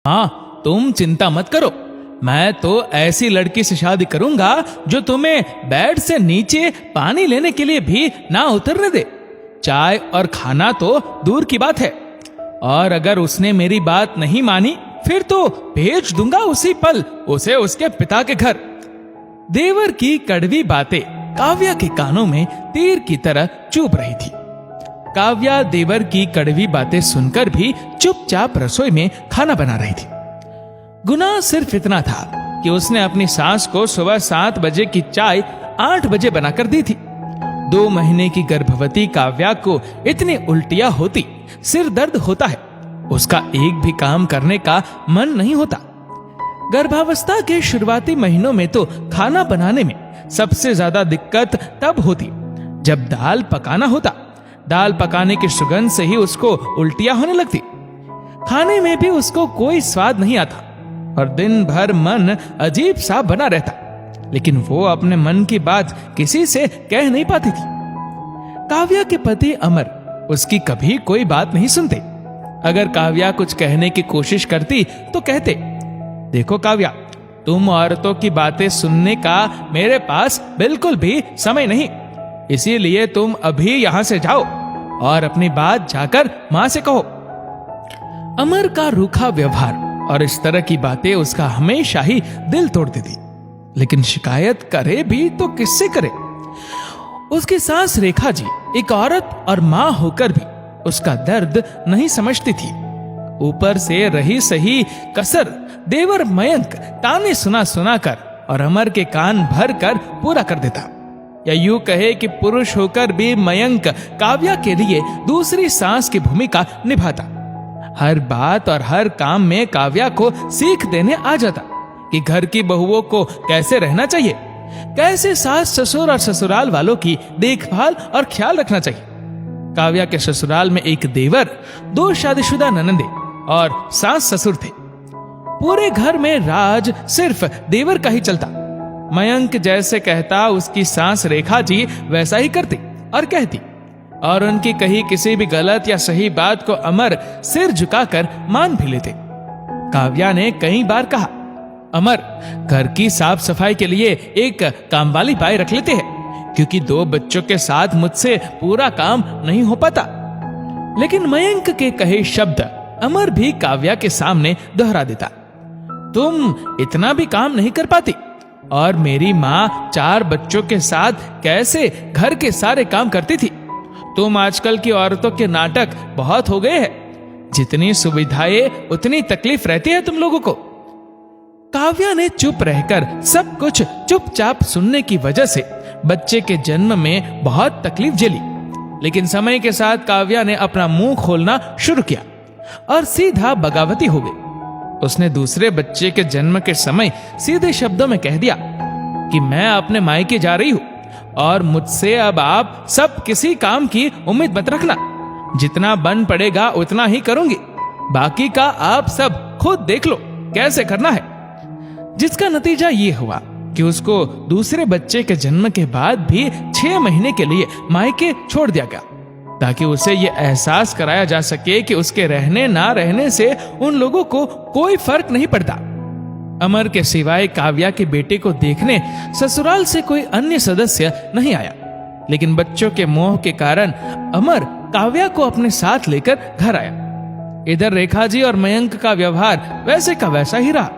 हाँ, तुम चिंता मत करो, मैं तो ऐसी लड़की से शादी करूंगा जो तुम्हें बेड से नीचे पानी लेने के लिए भी ना उतरने दे। चाय और खाना तो दूर की बात है, और अगर उसने मेरी बात नहीं मानी फिर तो भेज दूंगा उसी पल उसे उसके पिता के घर। देवर की कड़वी बातें काव्या के कानों में तीर की तरह चुभ रही थी। काव्या देवर की कड़वी बातें सुनकर भी चुपचाप रसोई में खाना बना रही थी। गुनाह सिर्फ इतना था कि उसने अपनी सास को सुबह 7 बजे की चाय 8 बजे बनाकर दी थी। 2 महीने की गर्भवती काव्या को इतनी उल्टियां होती, सिर दर्द होता है, उसका एक भी काम करने का मन नहीं होता। गर्भावस्था के शुरुआती महीनों में तो खाना बनाने में सबसे ज्यादा दिक्कत तब होती जब दाल पकाना होता। दाल पकाने की सुगंध से ही उसको उल्टियां होने लगती। खाने में भी उसको कोई स्वाद नहीं आता और दिन भर मन अजीब सा बना रहता, लेकिन वो अपने मन की बात किसी से कह नहीं पाती थी। काव्या के पति अमर उसकी कभी कोई बात नहीं सुनते। अगर काव्या कुछ कहने की कोशिश करती तो कहते, देखो काव्या, तुम औरतों की बातें सुनने का मेरे पास बिल्कुल भी समय नहीं, इसीलिए तुम अभी यहां से जाओ और अपनी बात जाकर मां से कहो। अमर का रूखा व्यवहार और इस तरह की बातें उसका हमेशा ही दिल तोड़ देती, लेकिन शिकायत करे भी तो किससे करे। उसकी सास रेखा जी एक औरत और मां होकर भी उसका दर्द नहीं समझती थी। ऊपर से रही सही कसर देवर मयंक ताने सुना सुना कर और अमर के कान भर कर पूरा कर देता। या यूं कहे कि पुरुष होकर भी मयंक काव्या के लिए दूसरी सांस की भूमिका निभाता। हर बात और हर काम में काव्या को सीख देने आ जाता कि घर की बहुओं को कैसे रहना चाहिए, कैसे सास ससुर और ससुराल वालों की देखभाल और ख्याल रखना चाहिए। काव्या के ससुराल में एक देवर, 2 शादीशुदा ननंदे और सास ससुर थे। पूरे घर में राज सिर्फ देवर का ही चलता। मयंक जैसे कहता उसकी सास रेखा जी वैसा ही करती और कहती, और उनकी कही किसी भी गलत या सही बात को अमर सिर झुकाकर मान भी लेते। काव्या ने कई बार कहा, अमर, घर की साफ सफाई के लिए एक कामवाली बाई रख लेते हैं, क्योंकि 2 बच्चों के साथ मुझसे पूरा काम नहीं हो पाता। लेकिन मयंक के कहे शब्द अमर भी काव्या के सामने दोहरा देता। तुम इतना भी काम नहीं कर पाती, और मेरी माँ 4 बच्चों के साथ कैसे घर के सारे काम करती थी। तुम आजकल की औरतों के नाटक बहुत हो गए हैं, जितनी सुविधाएं उतनी तकलीफ रहती है तुम लोगों को। काव्या ने चुप रहकर सब कुछ चुपचाप सुनने की वजह से बच्चे के जन्म में बहुत तकलीफ झेली, लेकिन समय के साथ काव्या ने अपना मुंह खोलना शुरू किया और सीधा बगावती हो गई। उसने दूसरे बच्चे के जन्म के समय सीधे शब्दों में कह दिया कि मैं अपने मायके जा रही हूं और मुझसे अब आप सब किसी काम की उम्मीद मत रखना। जितना बन पड़ेगा उतना ही करूंगी, बाकी का आप सब खुद देख लो कैसे करना है। जिसका नतीजा ये हुआ कि उसको दूसरे बच्चे के जन्म के बाद भी 6 महीने के लिए मायके छोड़ दिया गया, ताकि उसे ये एहसास कराया जा सके कि उसके रहने ना रहने से उन लोगों को कोई फर्क नहीं पड़ता। अमर के सिवाय काव्या के बेटे को देखने ससुराल से कोई अन्य सदस्य नहीं आया, लेकिन बच्चों के मोह के कारण अमर काव्या को अपने साथ लेकर घर आया। इधर रेखा जी और मयंक का व्यवहार वैसे का वैसा ही रहा,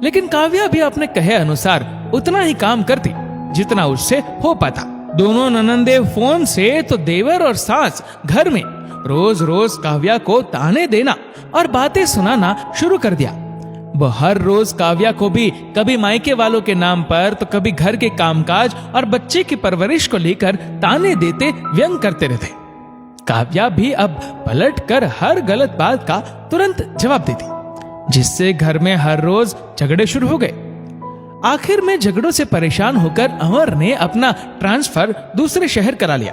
लेकिन काव्या भी अपने कहे अनुसार उतना ही काम करती जितना उससे हो पाता। दोनों ननंदे फोन से तो देवर और सास घर में रोज रोज काव्या को ताने देना और बातें सुनाना शुरू कर दिया। वो हर रोज काव्या को भी कभी मायके वालों के नाम पर तो कभी घर के कामकाज और बच्चे की परवरिश को लेकर ताने देते व्यंग करते रहते। काव्या भी अब पलट कर हर गलत बात का तुरंत जवाब देती, जिससे घर में हर रोज झगड़े शुरू हो गए। आखिर में झगड़ों से परेशान होकर अमर ने अपना ट्रांसफर दूसरे शहर करा लिया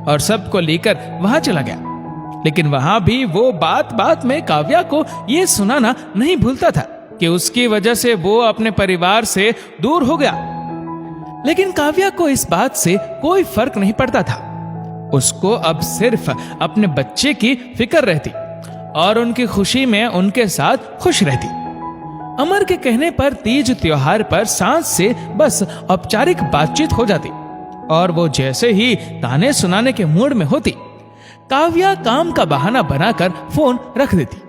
और सबको लेकर वहां चला गया। लेकिन वहां भी वो बात बात में काव्या को ये सुनाना नहीं भूलता था कि उसकी वजह से वो अपने परिवार से दूर हो गया। लेकिन काव्या को इस बात से कोई फर्क नहीं पड़ता था। उसको अब सिर्फ अपने बच्चे की फिक्र रहती। और उनकी खुशी में उनके साथ खुश रहती। अमर के कहने पर तीज त्योहार पर सांझ से बस औपचारिक बातचीत हो जाती और वो जैसे ही ताने सुनाने के मूड में होती, काव्या काम का बहाना बनाकर फोन रख देती।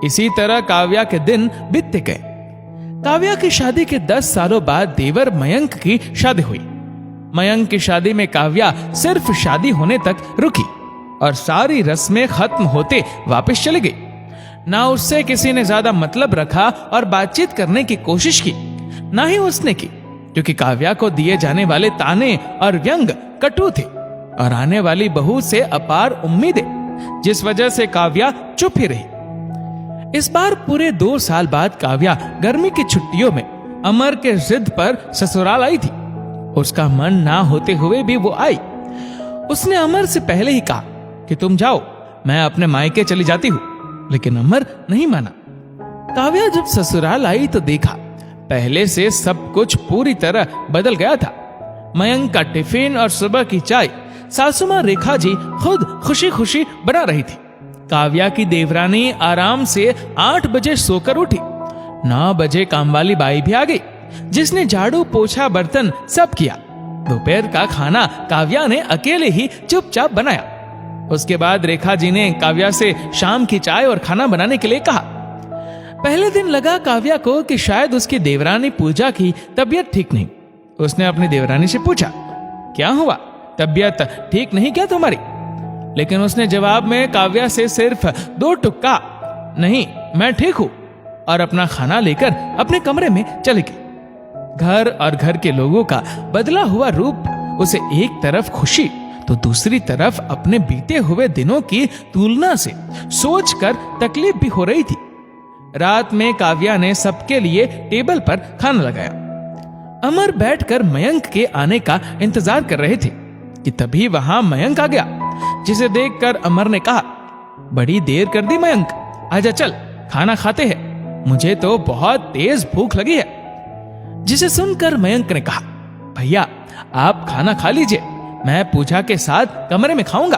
इसी तरह काव्या के दिन बीतते गए। काव्या की शादी के 10 सालों बाद देवर मयंक की शादी हुई। मयंक की शादी में काव्या सिर्फ शादी होने तक रुकी और सारी रस्में खत्म होते वापस चली गई। ना उससे किसी ने ज्यादा मतलब रखा और बातचीत करने की कोशिश की, ना ही उसने की, क्योंकि काव्या को दिए जाने वाले ताने और व्यंग कटु थे और आने वाली बहू से अपार उम्मीदें, जिस वजह से काव्या चुप ही रही। इस बार पूरे 2 साल बाद काव्या गर्मी की छुट्टियों में अमर के जिद पर ससुराल आई थी। उसका मन ना होते हुए भी वो आई। उसने अमर से पहले ही कहा कि तुम जाओ, मैं अपने मायके चली जाती हूँ, लेकिन अमर नहीं माना। काव्या जब ससुराल आई तो देखा पहले से सब कुछ पूरी तरह बदल गया था। मयंक का टिफिन और सुबह की चाय सासू मां रेखा जी खुद खुशी खुशी बना रही थी। काव्या की देवरानी आराम से 8 बजे सोकर उठी। 9 बजे कामवाली बाई भी आ गई, जिसने झाड़ू पोछा बर्तन सब किया। दोपहर का खाना काव्या ने अकेले ही चुपचाप बनाया। उसके बाद रेखा जी ने काव्या से शाम की चाय और खाना बनाने के लिए कहा। पहले दिन लगा काव्या को कि शायद उसकी देवरानी पूजा की तबीयत ठीक नहीं। उसने अपनी देवरानी से पूछा, क्या हुआ, तबीयत ठीक नहीं क्या तुम्हारी? लेकिन उसने जवाब में काव्या से सिर्फ 2 टुक्का, नहीं मैं ठीक हूं, और अपना खाना लेकर अपने कमरे में चली गई। घर और घर के लोगों का बदला हुआ रूप उसे एक तरफ खुशी तो दूसरी तरफ अपने बीते हुए दिनों की तुलना से सोचकर तकलीफ भी हो रही थी। रात में काव्या ने सबके लिए टेबल पर खाना लगाया। अमर बैठकर मयंक के आने का इंतजार कर रहे थे कि तभी वहां मयंक आ गया, जिसे देखकर अमर ने कहा, बड़ी देर कर दी मयंक, आजा चल खाना खाते हैं, मुझे तो बहुत तेज भूख लगी है। जिसे सुनकर मयंक ने कहा, भैया आप खाना खा लीजिए, मैं पूजा के साथ कमरे में खाऊंगा।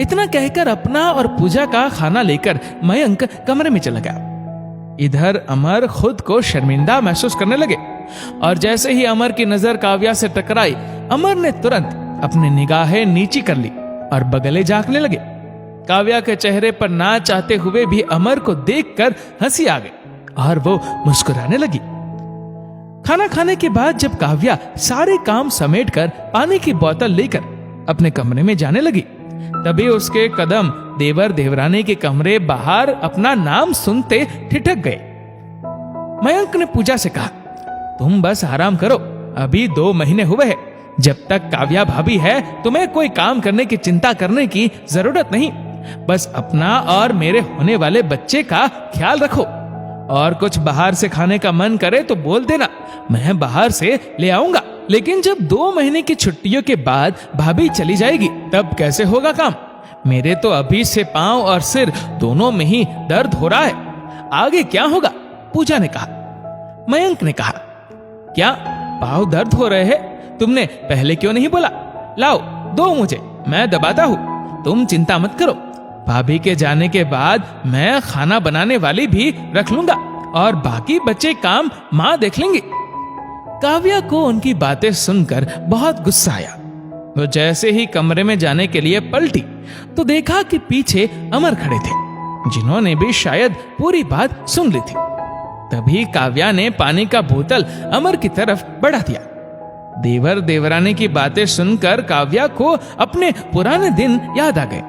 इतना कहकर अपना और पूजा का खाना लेकर मयंक कमरे में चला गया। इधर अमर खुद को शर्मिंदा महसूस करने लगे और जैसे ही अमर की नजर काव्या से टकराई, अमर ने तुरंत अपनी निगाहें नीची कर ली और बगले झांकने लगे। काव्या के चेहरे पर ना चाहते हुए भी अमर को देखकर हंसी आ गई और वो मुस्कुराने लगी। खाना खाने के बाद जब काव्या सारे काम समेटकर पानी की बोतल लेकर अपने कमरे में जाने लगी, तभी उसके कदम देवर देवरानी के कमरे बाहर अपना नाम सुनते ठिठक गए। मयंक ने पूजा से कहा, तुम बस आराम करो, अभी 2 महीने हुए हैं, जब तक काव्या भाभी है तुम्हें कोई काम करने की चिंता करने की जरूरत नहीं। बस अपना और मेरे होने वाले बच्चे का ख्याल रखो, और कुछ बाहर से खाने का मन करे तो बोल देना, मैं बाहर से ले आऊंगा। लेकिन जब 2 महीने की छुट्टियों के बाद भाभी चली जाएगी तब कैसे होगा काम? मेरे तो अभी से पांव और सिर दोनों में ही दर्द हो रहा है, आगे क्या होगा? पूजा ने कहा। मयंक ने कहा, क्या पांव दर्द हो रहे हैं? तुमने पहले क्यों नहीं बोला? लाओ दो मुझे, मैं दबाता हूँ, तुम चिंता मत करो। भाभी के जाने के बाद मैं खाना बनाने वाली भी रख लूंगा और बाकी बचे काम माँ देख लेंगी। काव्या को उनकी बातें सुनकर बहुत गुस्सा आया। वो जैसे ही कमरे में जाने के लिए पलटी तो देखा कि पीछे अमर खड़े थे, जिन्होंने भी शायद पूरी बात सुन ली थी। तभी काव्या ने पानी का बोतल अमर की तरफ बढ़ा दिया। देवर देवरानी की बातें सुनकर काव्या को अपने पुराने दिन याद आ गए,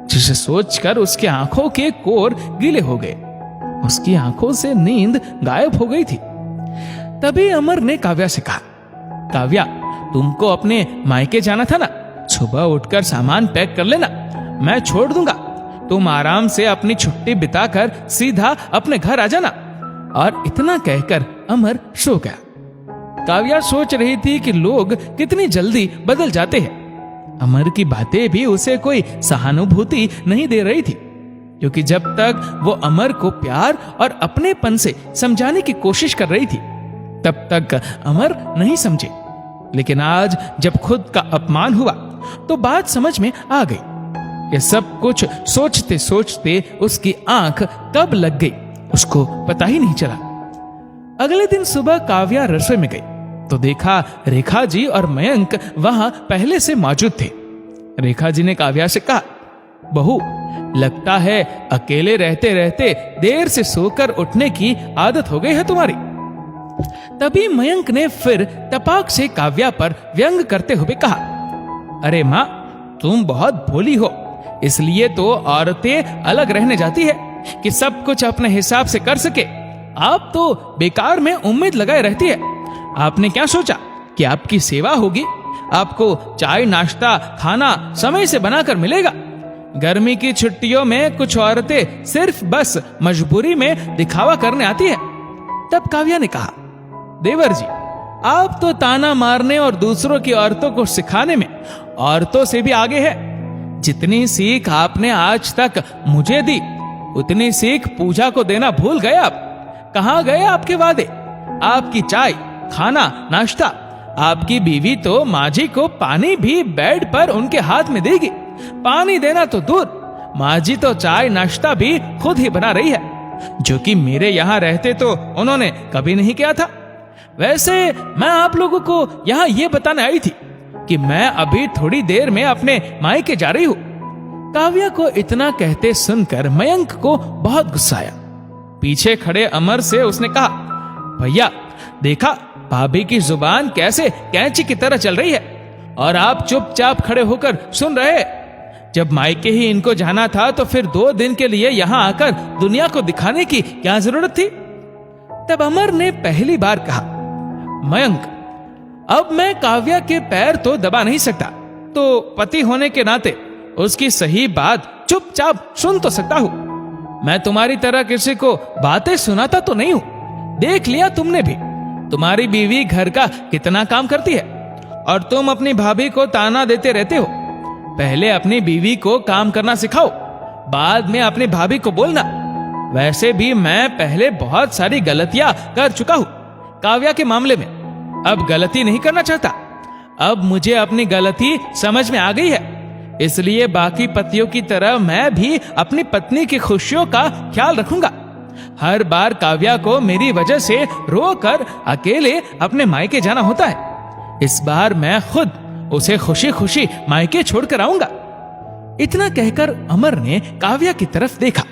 जिसे सोचकर उसकी आंखों के कोर गीले हो गए। उसकी आंखों से नींद गायब हो गई थी। तभी अमर ने काव्या से कहा, काव्या तुमको अपने मायके जाना था ना, सुबह उठकर सामान पैक कर लेना, मैं छोड़ दूंगा। तुम आराम से अपनी छुट्टी बिताकर सीधा अपने घर आ जाना। और इतना कहकर अमर सो गया। काव्या सोच रही थी कि लोग कितनी जल्दी बदल जाते हैं। अमर की बातें भी उसे कोई सहानुभूति नहीं दे रही थी, क्योंकि जब तक वो अमर को प्यार और अपनेपन से समझाने की कोशिश कर रही थी तब तक अमर नहीं समझे। लेकिन आज जब खुद का अपमान हुआ तो बात समझ में आ गई। ये सब कुछ सोचते सोचते उसकी आंख कब लग गई उसको पता ही नहीं चला। अगले दिन सुबह काव्या रसोई में गई तो देखा रेखा जी और मयंक वहां पहले से मौजूद थे। रेखा जी ने काव्या से कहा, बहू, लगता है अकेले रहते रहते देर से सोकर उठने की आदत हो गई है तुम्हारी। तभी मयंक ने फिर टपाक से काव्या पर व्यंग करते हुए कहा, अरे माँ, तुम बहुत भोली हो, इसलिए तो औरतें अलग रहने जाती है कि सब कुछ अपने हिसाब से कर सके। आप तो बेकार में उम्मीद लगाए रहती है। आपने क्या सोचा कि आपकी सेवा होगी, आपको चाय नाश्ता खाना समय से बनाकर मिलेगा। गर्मी की छुट्टियों में कुछ औरतें सिर्फ बस मजबूरी में दिखावा करने आती है। तब काव्या ने कहा, देवर जी, आप तो ताना मारने और दूसरों की औरतों को सिखाने में औरतों से भी आगे है। जितनी सीख आपने आज तक मुझे दी, उतनी सीख पूजा को देना भूल गए आप। कहां गए आपके वादे, आपकी चाय खाना नाश्ता? आपकी बीवी तो माझी को पानी भी बेड पर उनके हाथ में देगी। पानी देना तो दूर, माझी तो चाय नाश्ता भी खुद ही बना रही है, जो कि मेरे यहाँ रहते तो उन्होंने कभी नहीं किया था। वैसे मैं आप लोगों को यहाँ ये बताने आई थी कि मैं अभी थोड़ी देर में अपने मायके जा रही हूँ। काव्या को इतना कहते सुनकर मयंक को बहुत गुस्सा आया। पीछे खड़े अमर से उसने कहा, भैया देखा भाभी की जुबान कैसे कैंची की तरह चल रही है और आप चुपचाप खड़े होकर सुन रहे। जब मायके ही इनको जाना था तो फिर 2 दिन के लिए यहाँ आकर दुनिया को दिखाने की क्या जरूरत थी? तब अमर ने पहली बार कहा, मयंक, अब मैं काव्या के पैर तो दबा नहीं सकता, तो पति होने के नाते उसकी सही बात चुपचाप सुन तो सकता हूं। मैं तुम्हारी तरह किसी को बातें सुनाता तो नहीं हूं। देख लिया तुमने भी, तुम्हारी बीवी घर का कितना काम करती है और तुम अपनी भाभी को ताना देते रहते हो। पहले अपनी बीवी को काम करना सिखाओ, बाद में अपनी भाभी को बोलना। वैसे भी मैं पहले बहुत सारी गलतियां कर चुका हूं काव्या के मामले में, अब गलती नहीं करना चाहता। अब मुझे अपनी गलती समझ में आ गई है, इसलिए बाकी पतियों की तरह मैं भी अपनी पत्नी की खुशियों का ख्याल रखूंगा। हर बार काव्या को मेरी वजह से रोकर अकेले अपने मायके जाना होता है। इस बार मैं खुद उसे खुशी खुशी मायके छोड़कर आऊंगा। इतना कहकर अमर ने काव्या की तरफ देखा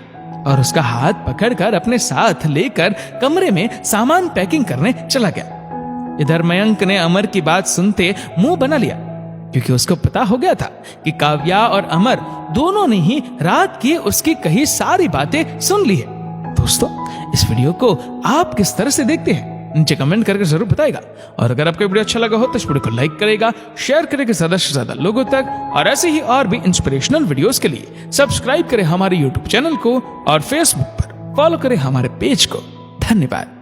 और उसका हाथ पकड़कर अपने साथ लेकर कमरे में सामान पैकिंग करने चला गया। इधर मयंक ने अमर की बात सुनते मुंह बना लिया, क्योंकि उसको पता हो गया था कि काव्या और अमर दोनों ने ही रात की उसकी कही सारी बातें सुन ली है। दोस्तों, इस वीडियो को आप किस तरह से देखते हैं नीचे कमेंट करके जरूर बताएगा। और अगर आपको वीडियो अच्छा लगा हो तो इस वीडियो को लाइक करेगा, शेयर करेगा ज्यादा से ज्यादा लोगों तक, और ऐसे ही और भी इंस्पिरेशनल वीडियोस के लिए सब्सक्राइब करें हमारे यूट्यूब चैनल को और फेसबुक पर फॉलो करें हमारे पेज को। धन्यवाद।